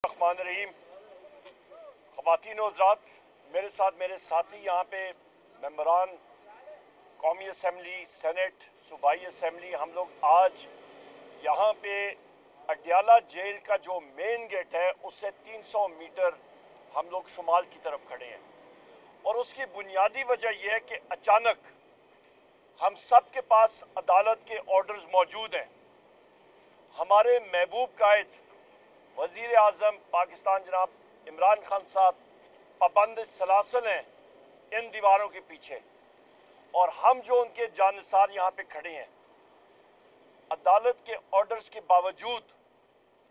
रहमान रहीम। ख़वातीन और हज़रात, मेरे साथ मेरे साथी यहाँ पे मेंबरान कौमी असम्बली, सेनेट, सूबाई असम्बली, हम लोग आज यहाँ पे अडयाला जेल का जो मेन गेट है उससे 300 मीटर हम लोग शुमाल की तरफ खड़े हैं। और उसकी बुनियादी वजह यह है कि अचानक हम सब के पास अदालत के ऑर्डर्स मौजूद हैं। हमारे महबूब कायद वजीर आजम पाकिस्तान जनाब इमरान खान साहब पाबंद सलासल हैं इन दीवारों के पीछे, और हम जो उनके जानसार यहाँ पे खड़े हैं, अदालत के ऑर्डर्स के बावजूद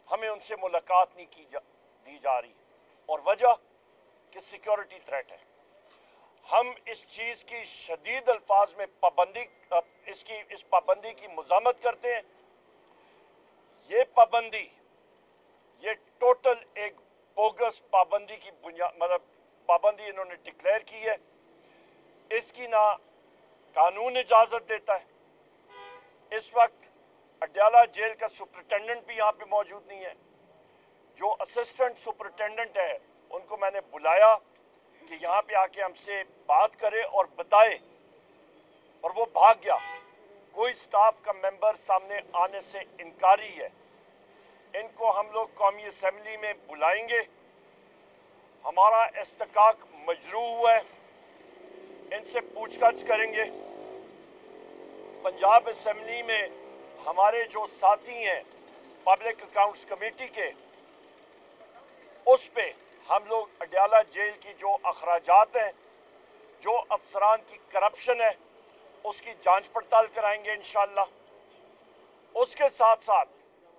हमें उनसे मुलाकात नहीं दी जा रही, और वजह कि सिक्योरिटी थ्रेट है। हम इस चीज की शदीद अल्फाज में इस पाबंदी की मुज़ामत करते हैं। ये पाबंदी, ये टोटल एक बोगस पाबंदी की बुनियाद पाबंदी इन्होंने डिक्लेयर की है। इसकी ना कानून इजाजत देता है। इस वक्त अडयाला जेल का सुपरिटेंडेंट भी यहाँ पे मौजूद नहीं है। जो असिस्टेंट सुपरिटेंडेंट है उनको मैंने बुलाया कि यहाँ पे आके हमसे बात करे और बताए, और वो भाग गया। कोई स्टाफ का मेंबर सामने आने से इनकारी है। इनको हम लोग कौमी असेंबली में बुलाएंगे। हमारा इस्तकाक मजरू हुआ है, इनसे पूछताछ करेंगे। पंजाब असेंबली में हमारे जो साथी हैं पब्लिक अकाउंट्स कमेटी के, उस पे हम लोग अडयाला जेल की जो अखराजात हैं, जो अफसरान की करप्शन है, उसकी जांच पड़ताल कराएंगे इंशाअल्लाह। उसके साथ साथ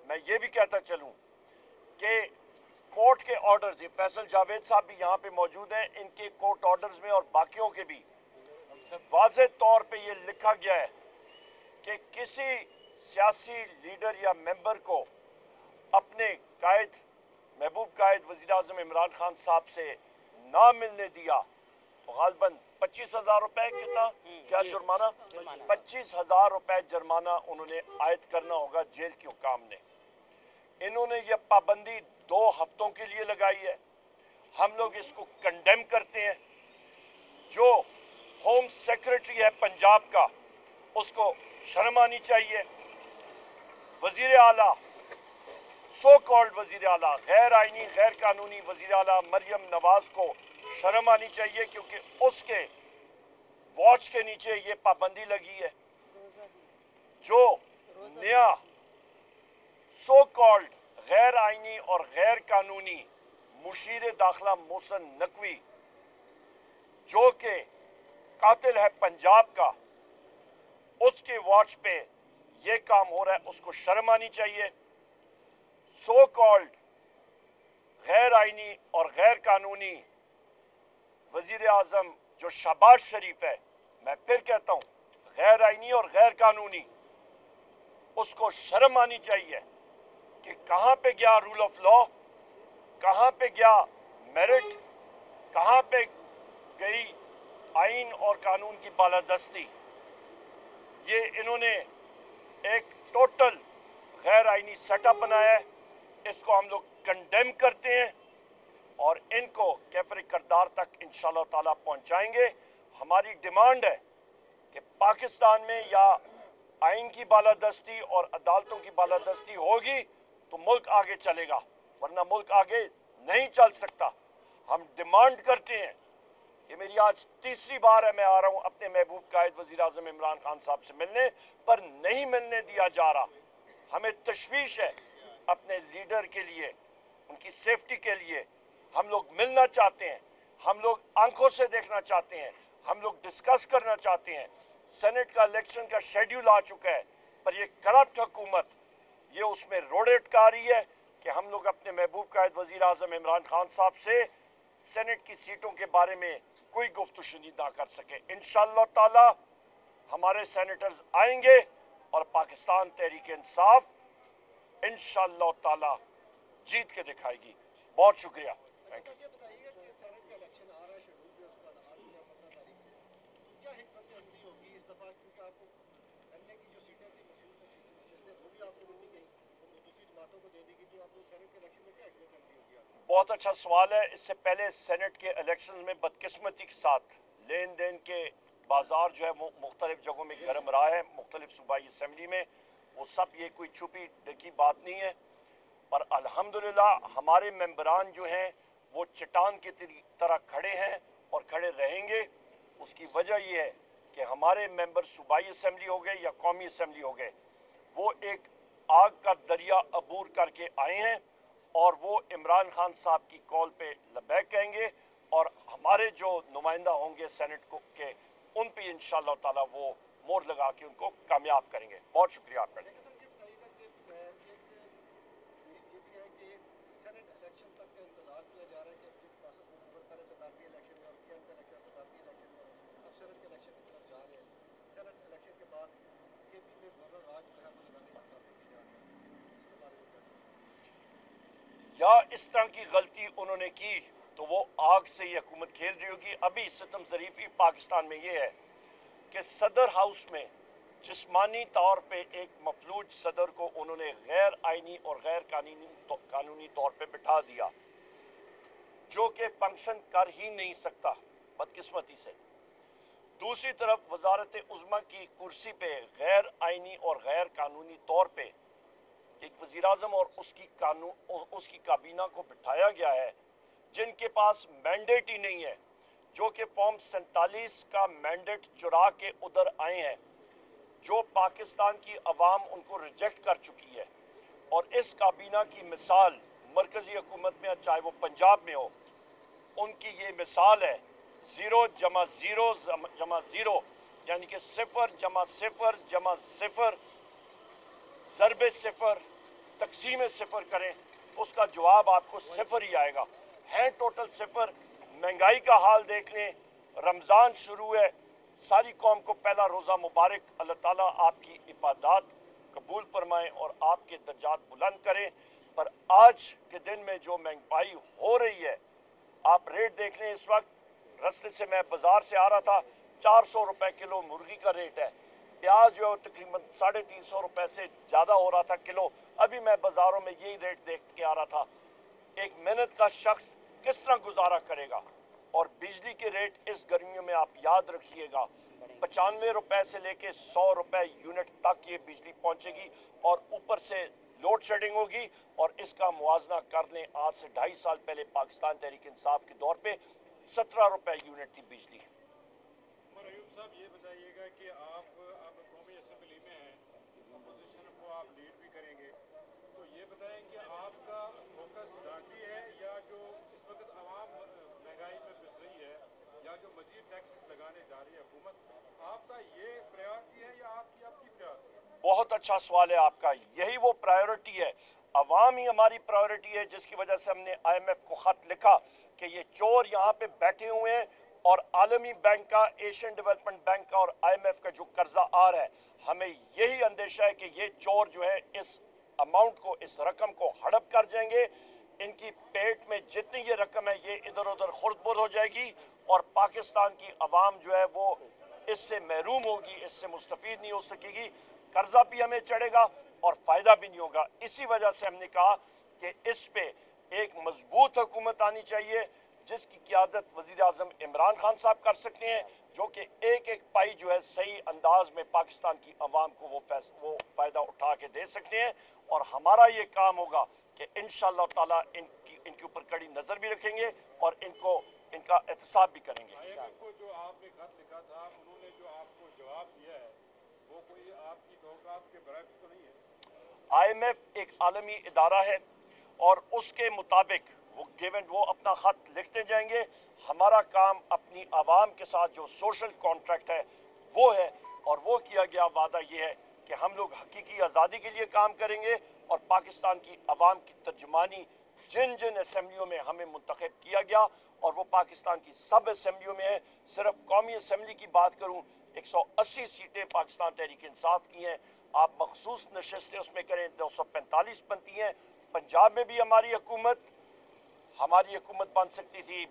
मैं ये भी कहता चलूं कि कोर्ट के ऑर्डर्स, ये फैसल जावेद साहब भी यहाँ पे मौजूद हैं, इनके कोर्ट ऑर्डर्स में और बाकियों के भी वाज़ेह तौर पे ये लिखा गया है कि किसी सियासी लीडर या मेंबर को अपने कायद, महबूब कायद वज़ीर आज़म इमरान खान साहब से ना मिलने दिया तो गालबन 25,000 रुपए क्या जुर्माना, 25,000 रुपए जुर्माना उन्होंने आयद करना होगा जेल के हुकाम ने। इन्होंने ये पाबंदी 2 हफ्तों के लिए लगाई है। हम लोग इसको कंडेम करते हैं। जो होम सेक्रेटरी है पंजाब का, उसको शर्म आनी चाहिए। वजीर आला, सो कॉल्ड वजीर आला, गैर आईनी गैर कानूनी वजीर आला मरियम नवाज को शर्म आनी चाहिए, क्योंकि उसके वॉच के नीचे ये पाबंदी लगी है। जो नया सो कॉल्ड गैर आईनी और गैर कानूनी मुशीर दाखिला मोहसिन नकवी, जो कि कातिल है पंजाब का, उसके वॉच पे ये काम हो रहा है, उसको शर्म आनी चाहिए। सो कॉल्ड गैर आईनी और गैर कानूनी वजीर आजम जो शहबाज शरीफ है, मैं फिर कहता हूं, गैर आईनी और गैर कानूनी, उसको शर्म आनी चाहिए कि कहां पे गया रूल ऑफ लॉ, कहां पे गया मेरिट, कहां पे गई आइन और कानून की बालादस्ती। ये इन्होंने एक टोटल गैर आईनी सेटअप बनाया है। इसको हम लोग कंडेम करते हैं और इनको कैफर करदार तक इंशाअल्लाह ताला पहुंचाएंगे। हमारी डिमांड है कि पाकिस्तान में या आइन की बालादस्ती और अदालतों की बालादस्ती होगी तो मुल्क आगे चलेगा, वरना मुल्क आगे नहीं चल सकता। हम डिमांड करते हैं, ये मेरी आज तीसरी बार है मैं आ रहा हूं अपने महबूब कायद वजीर आजम इमरान खान साहब से मिलने, पर नहीं मिलने दिया जा रहा। हमें तशवीश है अपने लीडर के लिए, उनकी सेफ्टी के लिए। हम लोग मिलना चाहते हैं, हम लोग आंखों से देखना चाहते हैं, हम लोग डिस्कस करना चाहते हैं। सेनेट का इलेक्शन का शेड्यूल आ चुका है, पर ये करप्ट हुकूमत ये उसमें रोड़े अटका रही है कि हम लोग अपने महबूब कायद वजीर आजम इमरान खान साहब से सेनेट की सीटों के बारे में कोई गुफ्तगू ना कर सके। इंशाअल्लाह ताला हमारे सेनेटर्स आएंगे और पाकिस्तान तहरीक इंसाफ इंशाअल्लाह ताला जीत के दिखाएगी। बहुत शुक्रिया। Thank you. को दे देगी, तो आप लोग सेनेट के इलेक्शन में क्या एक्सपेक्ट करती होगी? बहुत अच्छा सवाल है। इससे पहले सेनेट के इलेक्शन में बदकिस्मती के साथ लेन देन के बाजार जो है वो मुख्तलिफ जगहों में गर्म रहा है, मुख्तलिफ सूबाई असम्बली में। वो सब ये कोई छुपी ढकी बात नहीं है, पर अल्हम्दुलिल्लाह हमारे मेंबरान जो हैं वो चट्टान की तरह खड़े हैं और खड़े रहेंगे। उसकी वजह यह है कि हमारे मेंबर सूबाई असम्बली हो गए या कौमी असम्बली हो गए, वो एक आग का दरिया अबूर करके आए हैं और वो इमरान खान साहब की कॉल पे लबैक कहेंगे और हमारे जो नुमाइंदा होंगे सेनेट को के उन पे इंशाअल्लाह ताला वो मोहर लगा के उनको कामयाब करेंगे। बहुत शुक्रिया आपका। या इस तरह की गलती उन्होंने की तो वो आग से ही हुकूमत खेल रही होगी। अभी सितम ज़रीफी पाकिस्तान में ये है कि सदर हाउस में जिस्मानी तौर पे एक मफलूज सदर को उन्होंने गैर आईनी और गैर कानूनी तौर पे बिठा दिया, जो कि फंक्शन कर ही नहीं सकता बदकिस्मती से। दूसरी तरफ वजारत उज़्मा की कुर्सी पे गैर आईनी और गैर कानूनी तौर पे एक वजीर आजम और उसकी काबीना को बिठाया गया है जिनके पास मैंडेट ही नहीं है, जो कि फॉर्म 47 का मैंडेट चुरा के उधर आए हैं, जो पाकिस्तान की अवाम उनको रिजेक्ट कर चुकी है। और इस काबीना की मिसाल मरकजी हुकूमत में, चाहे वो पंजाब में हो, उनकी ये मिसाल है 0 जमा 0 जमा 0, यानी कि 0 जमा 0 जमा 0 ज़रबे 0 तकसीम 0 करें, उसका जवाब आपको 0 ही आएगा। है टोटल 0। महंगाई का हाल देख लें, रमजान शुरू है, सारी कौम को पहला रोजा मुबारक। अल्लाह ताला आपकी इबादत कबूल फरमाएं और आपके दर्जात बुलंद करें। पर आज के दिन में जो महंगाई हो रही है, आप रेट देख लें। इस वक्त रस्ते से मैं बाजार से आ रहा था, 400 रुपए किलो मुर्गी का रेट है। प्याज जो तकरीबन 350 रुपए से ज्यादा हो रहा था किलो। अभी मैं बाजारों में यही रेट देख के आ रहा था। एक मेहनत का शख्स किस तरह गुजारा करेगा? और बिजली के रेट इस गर्मियों में आप याद रखिएगा, 95 रुपए से लेके 100 रुपए यूनिट तक ये बिजली पहुंचेगी और ऊपर से लोड शेडिंग होगी। और इसका मुआवजा कर लें, आज से 2.5 साल पहले पाकिस्तान तहरीक इंसाफ के दौर पे 17 रुपए यूनिट थी बिजली। साहब ये बताइएगा कि आप अब कौमी असेंबली में हैं, अपोजिशन को आप लीड भी करेंगे, तो ये बताएं कि आपका फोकस दांडी है या जो इस वक्त आवाम महंगाई में पिस रही है या जो मजीद टैक्सेस लगाने जा रही है हुकूमत, आपका ये प्रायोरिटी है या आपकी प्रायोरिटी है? बहुत अच्छा सवाल है आपका। यही वो प्रायोरिटी है, अवाम ही हमारी प्रायोरिटी है, जिसकी वजह से हमने IMF को खत लिखा कि ये चोर यहाँ पे बैठे हुए हैं और आलमी बैंक का, एशियन डेवलपमेंट बैंक का और IMF का जो कर्जा आ रहा है, हमें यही अंदेशा है कि ये चोर जो है इस अमाउंट को, इस रकम को हड़प कर जाएंगे। इनकी पेट में जितनी ये रकम है ये इधर उधर खुर्द-बुर्द हो जाएगी और पाकिस्तान की अवाम जो है वो इससे महरूम होगी, इससे मुस्तफीद नहीं हो सकेगी। कर्जा भी हमें चढ़ेगा और फायदा भी नहीं होगा। इसी वजह से हमने कहा कि इस पे एक मजबूत हुकूमत आनी चाहिए, जिसकी क़यादत वजीर आजम इमरान खान साहब कर सकते हैं, जो कि एक एक पाई जो है सही अंदाज में पाकिस्तान की अवाम को वो फायदा उठा के दे सकते हैं। और हमारा ये काम होगा कि इंशाअल्लाह ताला इनके ऊपर कड़ी नजर भी रखेंगे और इनका एहतसाब भी करेंगे। IMF को जो आपने खत लिखा था, उन्होंने जो आपको जवाब दिया है, वो कोई आपकी तौक़ात के बरअक्स तो नहीं है? IMF एक आलमी इदारा है और उसके मुताबिक वो अपना खत लिखते जाएंगे। हमारा काम अपनी आवाम के साथ जो सोशल कॉन्ट्रैक्ट है वो है, और वो किया गया वादा ये है कि हम लोग हकीकी आज़ादी के लिए काम करेंगे और पाकिस्तान की आवाम की तर्जुमानी जिन जिन असेंबलियों में हमें मुंतखब किया गया, और वो पाकिस्तान की सब असेंबलियों में है। सिर्फ कौमी असेंबली की बात करूं, 180 सीटें पाकिस्तान तहरीक इंसाफ की हैं। आप मखसूस नशस्तें उसमें करें 245 बनती हैं। पंजाब में भी हमारी हुकूमत बन सकती थी,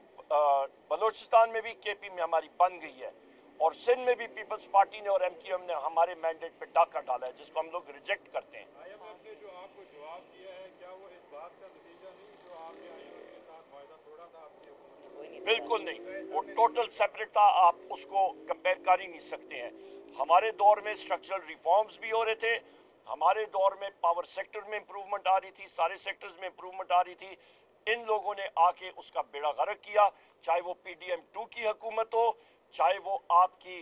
बलोचिस्तान में भी, KP में हमारी बन गई है, और सिंध में भी पीपल्स पार्टी ने और MQM ने हमारे मैंडेट पे डाका डाला है, जिसको हम लोग रिजेक्ट करते हैं। IMF ने जो आपको जवाब दिया है, क्या वो इस बात का नतीजा नहीं जो आपने IMF के साथ बिल्कुल नहीं, वो टोटल सेपरेट था, आप उसको कंपेयर कर ही नहीं सकते हैं। हमारे दौर में स्ट्रक्चरल रिफॉर्म्स भी हो रहे थे, हमारे दौर में पावर सेक्टर में इंप्रूवमेंट आ रही थी, सारे सेक्टर्स में इंप्रूवमेंट आ रही थी। इन लोगों ने आके उसका बेड़ा गर्क किया, चाहे वो PDM2 की हुकूमत हो, चाहे वो आपकी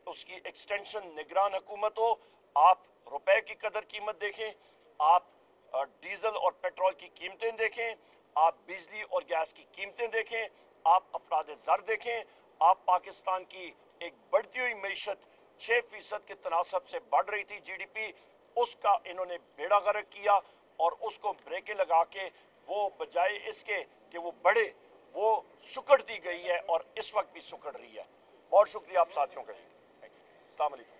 उसकी एक्सटेंशन निगरान हुकूमत हो। आप रुपए की कदर कीमत देखें, आप डीजल और पेट्रोल की कीमतें देखें, आप बिजली और गैस की कीमतें देखें, आप अफराद ज़र देखें, आप पाकिस्तान की एक बढ़ती हुई मईशत 6% के तनासब से बढ़ रही थी GDP, उसका इन्होंने बेड़ा गर्क किया और उसको ब्रेकें लगा के वो बजाय इसके कि वो बढ़े, वो सुकड़ दी गई है और इस वक्त भी सुकड़ रही है। बहुत शुक्रिया आप साथियों का जी। अस्सलाम वालेकुम।